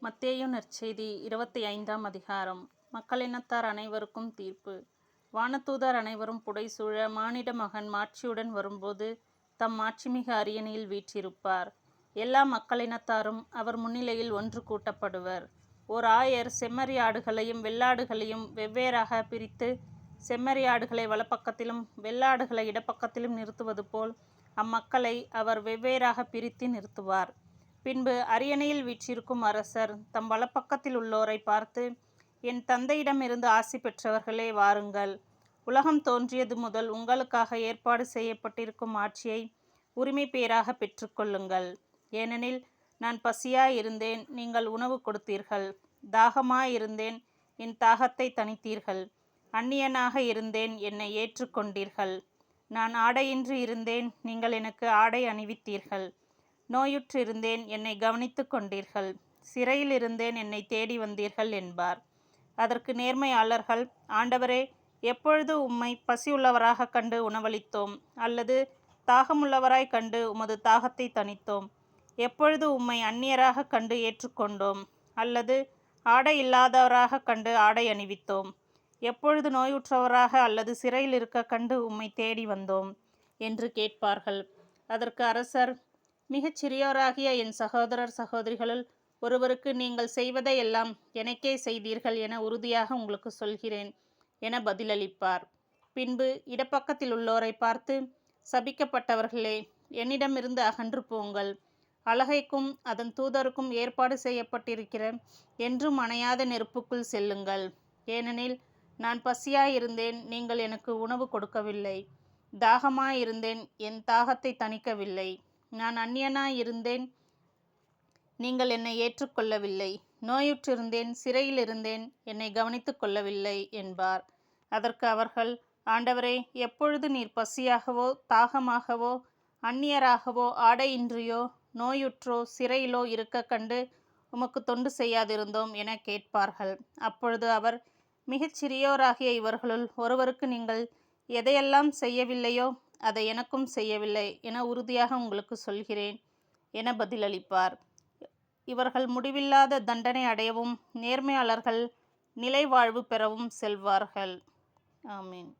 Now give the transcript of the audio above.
மத்தேயு நற்செய்தி 25ஆம் அதிகாரம். மக்களினத்தார் அனைவருக்கும் தீர்ப்பு. வானதூதர் அனைவரும் புடைசூழ மானிட மகன் மாட்சியுடன் வரும்போது தம் மாட்சிமிகு அரியணையில் வீற்றிருப்பார். எல்லா மக்களினத்தாரும் அவர் முன்னிலையில் ஒன்று கூட்டப்படுவர். ஓர் ஆயர் செம்மறியாடுகளையும் வெள்ளாடுகளையும் வெவ்வேறாக பிரித்து செம்மறியாடுகளை வலப்பக்கத்திலும் வெள்ளாடுகளை இடப்பக்கத்திலும் நிறுத்துவது போல் அம்மக்களை அவர் வெவ்வேறாக பிரித்து நிறுத்துவார். பின்பு அரியணையில் வீற்றிருக்கும் அரசர் தம் வலப்பக்கத்தில் உள்ளோரை பார்த்து, என் தந்தையிடமிருந்து ஆசி பெற்றவர்களே, வாருங்கள். உலகம் தோன்றியது முதல் உங்களுக்காக ஏற்பாடு செய்யப்பட்டிருக்கும் ஆட்சியை உரிமை பேராக பெற்றுக்கொள்ளுங்கள். ஏனெனில் நான் பசியாயிருந்தேன், நீங்கள் உணவு கொடுத்தீர்கள். தாகமாயிருந்தேன், என் தாகத்தை தணித்தீர்கள். அந்நியனாக இருந்தேன், என்னை ஏற்றுக்கொண்டீர்கள். நான் ஆடையின்றி இருந்தேன், நீங்கள் எனக்கு ஆடை அணிவித்தீர்கள். நோயுற்றிருந்தேன், என்னை கவனித்து கொண்டீர்கள். சிறையில் இருந்தேன், என்னை தேடி வந்தீர்கள் என்பார். அதற்கு நேர்மையாளர்கள், ஆண்டவரே, எப்பொழுது உம்மை பசியுள்ளவராக கண்டு உணவளித்தோம், அல்லது தாகமுள்ளவராய் கண்டு உமது தாகத்தை தணித்தோம்? எப்பொழுது உம்மை அந்நியராக கண்டு ஏற்றுக்கொண்டோம், அல்லது ஆடை இல்லாதவராக கண்டு ஆடை அணிவித்தோம்? எப்பொழுது நோயுற்றவராக அல்லது சிறையில் இருக்க கண்டு உம்மை தேடி வந்தோம் என்று கேட்பார்கள். அதற்கு அரசர், மிகச் சிறியோராகிய என் சகோதரர் சகோதரிகளுள் ஒருவருக்கு நீங்கள் செய்வதையெல்லாம் எனக்கே செய்தீர்கள் என உறுதியாக உங்களுக்கு சொல்கிறேன் என பதிலளிப்பார். பின்பு இடப்பக்கத்தில் உள்ளோரை பார்த்து, சபிக்கப்பட்டவர்களே, என்னிடமிருந்து அகன்று போங்கள். அலகைக்கும் அதன் தூதருக்கும் ஏற்பாடு செய்யப்பட்டிருக்கிற என்றும் அணையாத நெருப்புக்குள் செல்லுங்கள். ஏனெனில் நான் பசியாயிருந்தேன், நீங்கள் எனக்கு உணவு கொடுக்கவில்லை. தாகமாயிருந்தேன், என் தாகத்தை தணிக்கவில்லை. நான் அந்நியனாயிருந்தேன், நீங்கள் என்னை ஏற்றுக்கொள்ளவில்லை. நோயுற்றிருந்தேன், சிறையில் இருந்தேன், என்னை கவனித்து கொள்ளவில்லை என்பார். அதற்கு அவர்கள், ஆண்டவரே, எப்பொழுது நீர் பசியாகவோ தாகமாகவோ அந்நியராகவோ ஆடையின்றியோ நோயுற்றோ சிறையிலோ இருக்க கண்டு உமக்கு தொண்டு செய்யாதிருந்தோம் என கேட்பார்கள். அப்பொழுது அவர், மிகச் சிறியோராகிய இவர்களுள் ஒருவருக்கு நீங்கள் எதையெல்லாம் செய்யவில்லையோ அதை எனக்கும் செய்யவில்லை என உறுதியாக உங்களுக்கு சொல்கிறேன் என பதிலளிப்பார். இவர்கள் முடிவில்லாத தண்டனை அடையவும் நேர்மையாளர்கள் நிலை வாழ்வு பெறவும் செல்வார்கள். ஆமீன்.